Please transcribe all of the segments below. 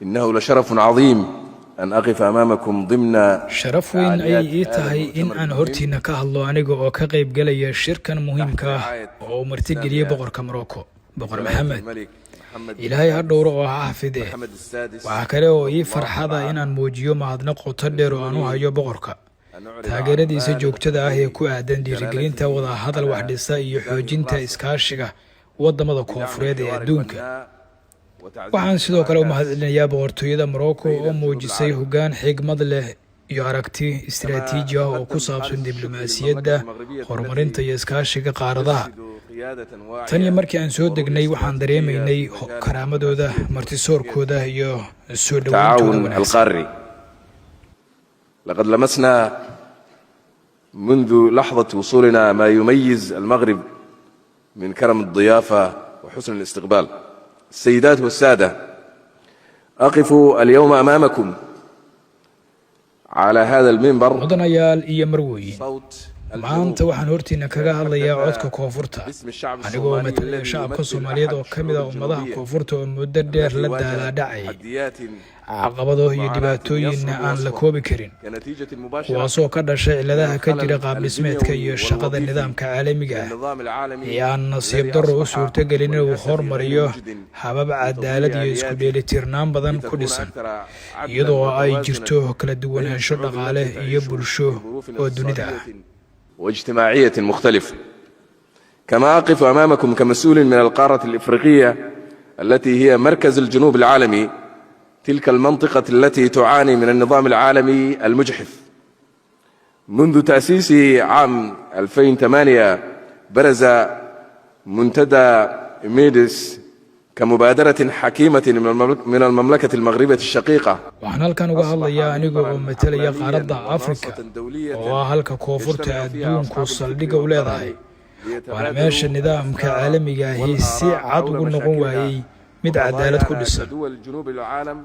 إنه لشرف عظيم أن أقف أمامكم ضمن sharaf weyn ayay ii tahay in aan hortiina ka hadlo aniga oo ka qayb galaya shirkan muhiimka ah oo uu martigeliyey boqorka Morocco boqor Maxamed ilaahay ha dhowro oo ha xafide waxa kale oo ii farxada inaan muujiyo mahadnaq qoto dheer oo aan u hayo boqorka taageeradiisa joogtada ah ee ku aadan dhiirigelinta wada hadal wax dhisa iyo xoojinta iskaashiga wadamada koonfureed ee adduunka waxaan sidoo kale u mahadcelinayaa boqortooyada Morocco oo muujisay hoggaan xigmad leh iyo aragti istiraatiiji ah oo ku saabsan diblomaasiyadda horumarinta iyo iskaashiga qaaradaha tan iyo markii aan soo degnay waxaan dareemaynay karaamadooda martisoorkooda iyo soo dhawayntooda القاري لقد لمسنا منذ لحظة وصولنا ما يميز المغرب من كرم الضيافة وحسن الاستقبال السيدات والسادة أقف اليوم أمامكم على هذا المنبر mudanayaal iyo marwooyin maanta waxaan hortiina kaga hadlayaa codka koonfurta anigoo matalaya shacabka Soomaaliyeed oo ka mid ah ummadaha koonfurta oo muddo dheer la daalaa-dhacay caqabado iyo dhibaatooyin aan la koobi karin kuwaasoo ka dhashay ciladaha ka jira qaab dhismeedka iyo shaqada nidaamka caalamiga ah ee aan nasiib darro u suurtagelin inuu horumariyo habab cadaalad iyo isku dheelitirnaan badan ku dhisan iyadoo ay jirto kala duwanaansho dhaqaale iyo bulsho oo dunida ah واجتماعية مختلفة كما أقف أمامكم كمسؤول من القارة الإفريقية التي هي مركز الجنوب العالمي تلك المنطقة التي تعاني من النظام العالمي المجحف منذ تأسيس عام 2008 برز منتدى ميدس كمبادرة حكيمة من المملكة المغربية الشقيقة waxaan halkan uga hadlayaa aniga oo matalaya qaaradda Afrika oo halka koonfurta adduunku saldhigga u leedahay waana meesha nidaamka caalamiga ah si cad ugu noqon waayay mid cadaalad ku dhisan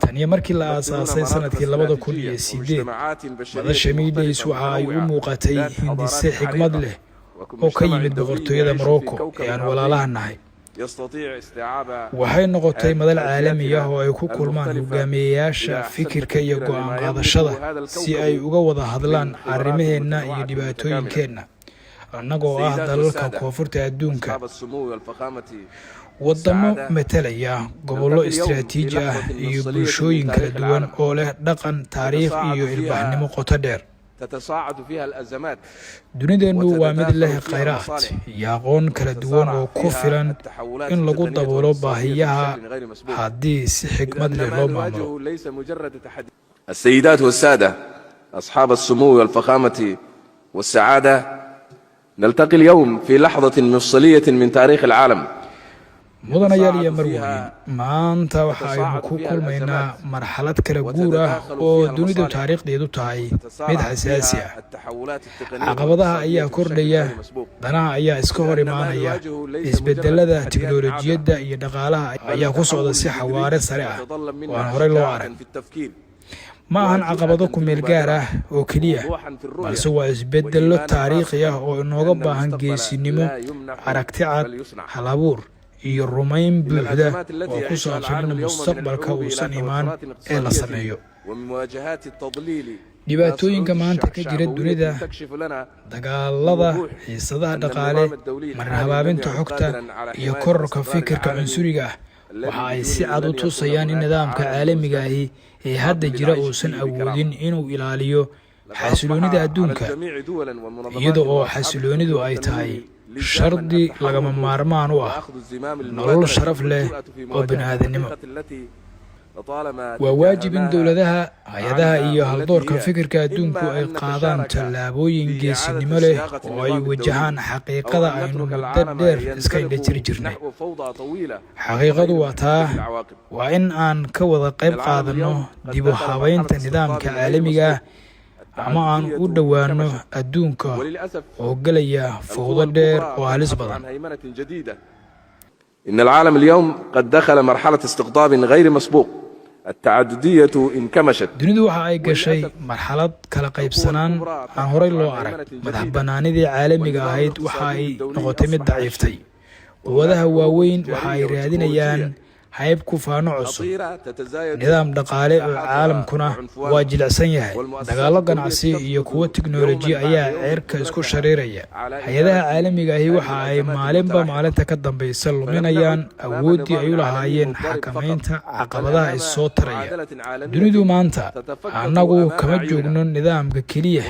tan iyo markii la aasaasay sanadkii 2008 madasha Mideys waxa ay u muuqatay hindise xigmad leh oo ka yimid boqortooyada Morocco ee aan walaalaha nahay waxay noqotay madal caalami ah oo ay ku kulmaan hogaamiyayaasha fikirka iyo go'aan qaadashada si ay uga wada hadlaan arrimaheena iyo dhibaatooyinkeena annagoo ah dalalka koonfurta adduunka wadamo matalaya gobollo istiraatiiji ah iyo bulshooyin kala duwan oo leh dhaqan taariikh iyo ilbaxnimo qoto dheer dunideenu waa mid leh khayraad iyo aqoon kala duwan oo ku filan in lagu daboolo baahiyaha haddii si xigmad leh loo maamulo السيدات والسادة أصحاب السمو والفخامة والسعادة نلتقي اليوم في لحظة مفصلية من تاريخ العالم mudanayaal iyo marwooyin maanta waxa aynu ku kulmaynaa marxalad kala guur ah oo dunidu taariikhdeedu tahay mid xasaasi ah caqabadaha ayaa kordhaya danaha ayaa iska hor imaanaya isbedelada tiknoolajiyadda iyo dhaqaalaha ayaa ku socda si xawaare sare ah oo aan horey loo arag ma ahan caqabado ku meel gaar ah oo keliya balse waa isbedello taariikhi ah oo inooga baahan geesinimo aragti cad hal abuur iyo rumayn buuxda oo ku saabsan in mustaqbalka uusan imaan ee la sameeyo dhibaatooyinka maanta ka jira dunida dagaalada xiisadaha dhaqaale marhabaabinta xogta iyo kororka fikirka cunsuriga ah waxa ay si cad u tusayaan in nidaamka caalamiga ahi ee hadda jira uusan awoodin inuu ilaaliyo xasiloonida adduunka iyada oo xasiloonidu ay tahay shardi lagama maarmaan u ah nolol sharaf leh oo bini'aadanimo waa waajib in dowladaha hay-adaha iyo haldoorka fikirka adduunku ay qaadaan tallaabooyin geesinimo leh oo ay wajahaan xaqiiqada aynu muddo dheer iska indhajiri jirnay xaqiiqadu waa taa waa in aan ka wada qayb qaadanno dib u habaynta nidaamka caalamiga ah ama aan u dhowaano adduunka oo galaya fowdo dheer oo halis badan إن العالم اليوم قد دخل مرحلة استقطاب غير مسبوق التعددية انكمشت dunidu waxa ay gashay marxalad kala qaybsanaan aan horey loo arag madax bannaanidii caalamiga ahayd waxa ay noqotay mid daciiftay quwadaha waaweyn waxa ay raadinayaan hayb ku faano cusub nidaam dhaqaale oo caalamkuna waa jilicsan yahay dagaallo ganacsi iyo kuwo tiknoolaji ayaa ceerka isku shariiraya hay-adaha caalamiga ahi waxa ay maalinba maalinta ka dambaysa luminayaan awooddii ay u lahaayeen xakamaynta caqabadaha is soo taraya dunidu maanta annagu kama joogno nidaamka keliya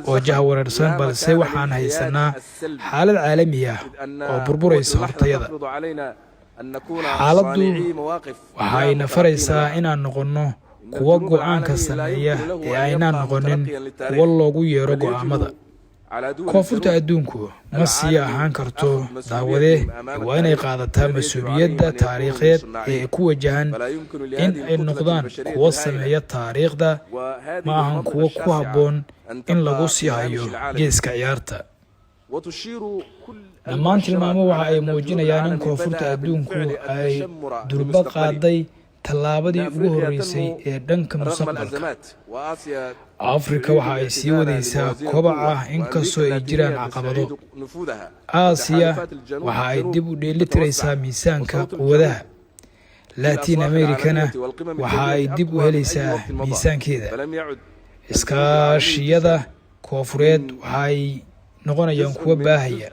oo jahwareersan balse waxaan haysanaa xaalad caalami ah oo burburaysa hortayada xaaladdu waxayna faraysaa inaan noqonno kuwa go'aanka sameeya ee aynaan noqonin kuwo loogu yeero go'aamada koonfurta adduunku ma sii ahaan karto daawadee waa inay qaadataa mas-uuliyadda taariikheed ee ku wajahan in ay noqdaan kuwo sameeya taariikhda ma ahan kuwo ku habboon in lagu sii hayo geeska ciyaarta dhammaan tilmaamo waxa ay muujinayaan in koonfurta adduunku ay durba qaaday tallaabadii ugu horreysay ee dhanka mustaqbalka afrika waxa ay sii wadaysaa kobaca inkastoo ay jiraan caqabado aasiya waxa ay dib u dheelitiraysaa miisaanka quwadaha latin americana waxa ay dib u helaysaa miisaankeeda iskaashiyada koonfureed waxaay noqonayaan kuwa baahaya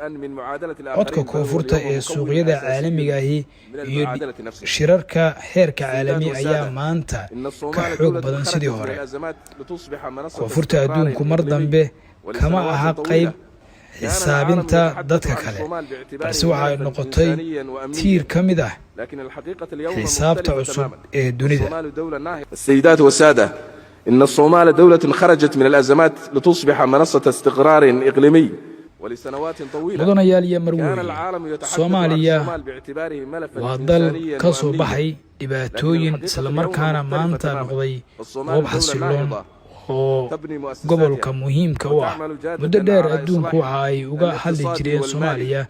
codka koonfurta ee suuqyada caalamiga ahi iyo shirarka heerka caalami ayaa maanta ka xoog badan sidii hore koonfurta adduunku mar dambe kama aha qayb xisaabinta dadka kale balse waxa ay noqotay tiir ka mid ah xisaabta cusub ee dunida السيدات والسادة إن الصومال دولة خرجت من الأزمات لتصبح منصة استقرار إقليمي ولسنوات طويلة mudanayaal iyo marwooyin soomaaliya waa dal ka soo baxay dhibaatooyin islamarkaana maanta noqday goob xasiloon oo gobolka muhiimka u ah muddo dheer adduunku waxa ay uga hadli jireen soomaaliya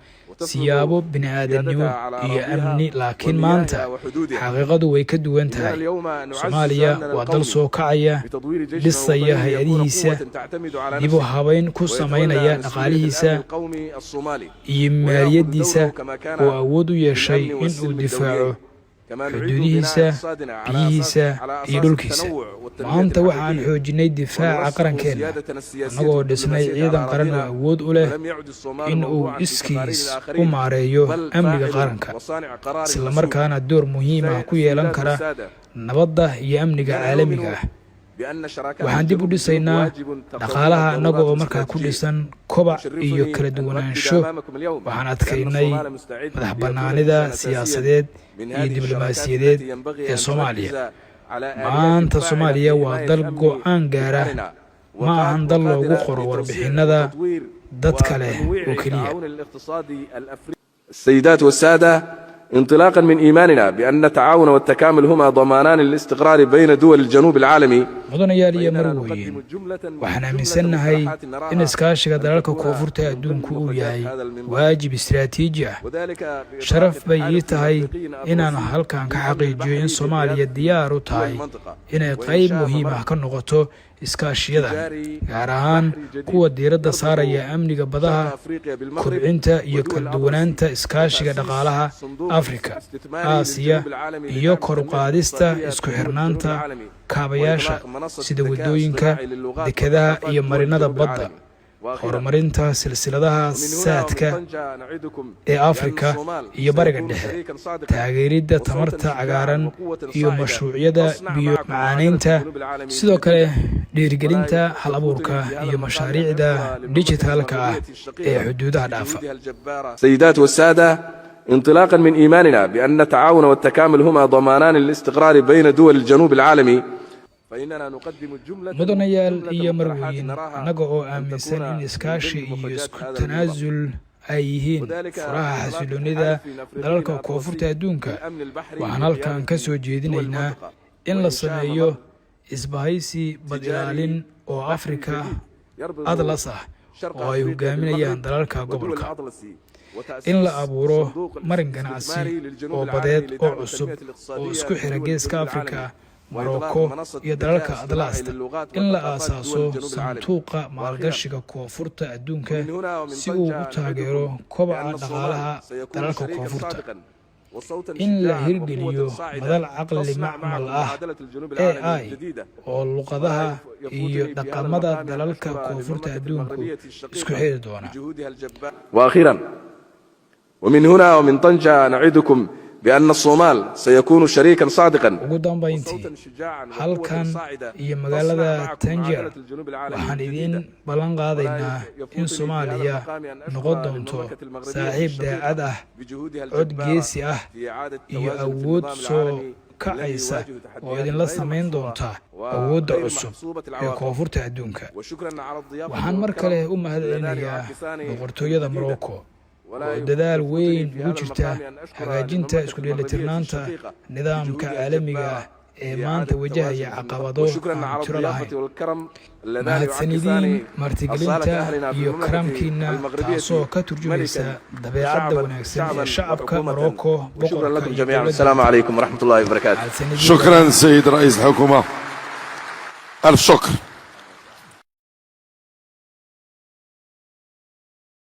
siyaabo bini'aadamnimo iyo amni laakiin maanta xaqiiqadu way ka duwan tahay soomaaliya waa dal soo kacaya dhisaya hay-adihiisa dib u habayn ku samaynaya dhaqaalihiisa iyo maaliyaddiisa oo awood u yeeshay in uu difaaco xuduudihiisa biyihiisa iyo dhulkiisa maanta waxaan xoojinay difaaca qarankeenna annagoo dhisnay ciidan qaran oo awood u leh in uu iskiis u maareeyo amniga qaranka islamarkaana door muhiim ah ku yeelan kara nabadda iyo amniga caalamiga ah waxaan dib u dhisaynaa dhaqaalaha annaga oo markaa ku dhisan kobac iyo kala duwanaansho waxaan adkaynay madax bannaanida siyaasadeed iyo diblomaasiyadeed ee soomaaliya maanta soomaaliya waa dal go'aan gaara ma ahan dal loogu qoro warbixinnada dadka leh oo keliya السيدات والسادة انطلاقا من إيماننا بأن التعاون والتكامل هما ضمانان للاستقرار بين دول الجنوب العالمي mudanayaal iyo marwooyin waxaan aaminsannahay in iskaashiga dalalka koonfurta adduunku uu yahay waajib istiraatiiji ah sharaf bay ii tahay inaan halkan ka xaqiijiyo in soomaaliya diyaar u tahay inay qayb muhiim ah ka noqoto iskaashiyada gaar ahaan kuwa diiradda saaraya amniga badaha kobcinta iyo kala duwanaanta iskaashiga dhaqaalaha afrika aasiya iyo kor u qaadista isku xirnaanta kaabayaasha sida waddooyinka dekedaha iyo marinada badda horumarinta silsiladaha saadka ee afrika iyo bariga dhexe taageeridda tamarta cagaaran iyo mashruucyada biyo macaanaynta sidoo kale dhiirigelinta hal abuurka iyo mashaariicda dijitaalka ah ee xuduudaha dhaafa السيدات والسادة انطلاقا من إيماننا بأن التعاون والتكامل هما ضمانان للاستقرار بين دول الجنوب العالمي mudanayaal iyo marwooyin annaga oo aaminsan in iskaashi iyo isku tanaasul ay yihiin furaha xasiloonida dalalka koonfurta adduunka waxaan halkan ka soo jeedinaynaa in la sameeyo isbahaysi bad ilaalin oo afrika atlas ah oo ay hogaaminayaan dalalka gobolka in la abuuro marin ganacsi oo badeed oo cusub oo isku xira geeska afrika morocco iyo dalalka atlaasta in la aasaaso sanduuqa maalgashiga koonfurta adduunka si uu u taageero kobaca dhaqaalaha dalalka koonfurta in la hirgeliyo madal caqli macmal ah AI oo luqadaha iyo dhaqamada dalalka koonfurta adduunku isku xiri doona. وأخيرا ومن هنا ومن طنجة نعدكم بأن الصومال سيكون شريكا صادقا. ugu dambayntii halkan iyo magaalada Tangier waxaan idin ballan qaadaynaa in Soomaaliya noqon doonto saaxiib daacad ah, cod geesi ah iyo awood soo kacaysa oo idinla samayn doonta awoodda cusub ee koonfurta adduunka. waxaan mar kale u mahadcelinayaa boqortooyada Morocco oo dadaal weyn ugu jirta hagaajinta isku dheelitirnaanta nidaamka caalamiga ah ee maanta wajahaya caqabado aan tiro lahayn. mahadsanidin martigelinta iyo karamkiina, taasoo ka turjumaysa dabeecadda wanaagsan ee shacabka Morocco. boqorka جميعا السلام عليكم ورحمة الله وبركاته. شكرا سيد رئيس الحكومة، ألف شكر.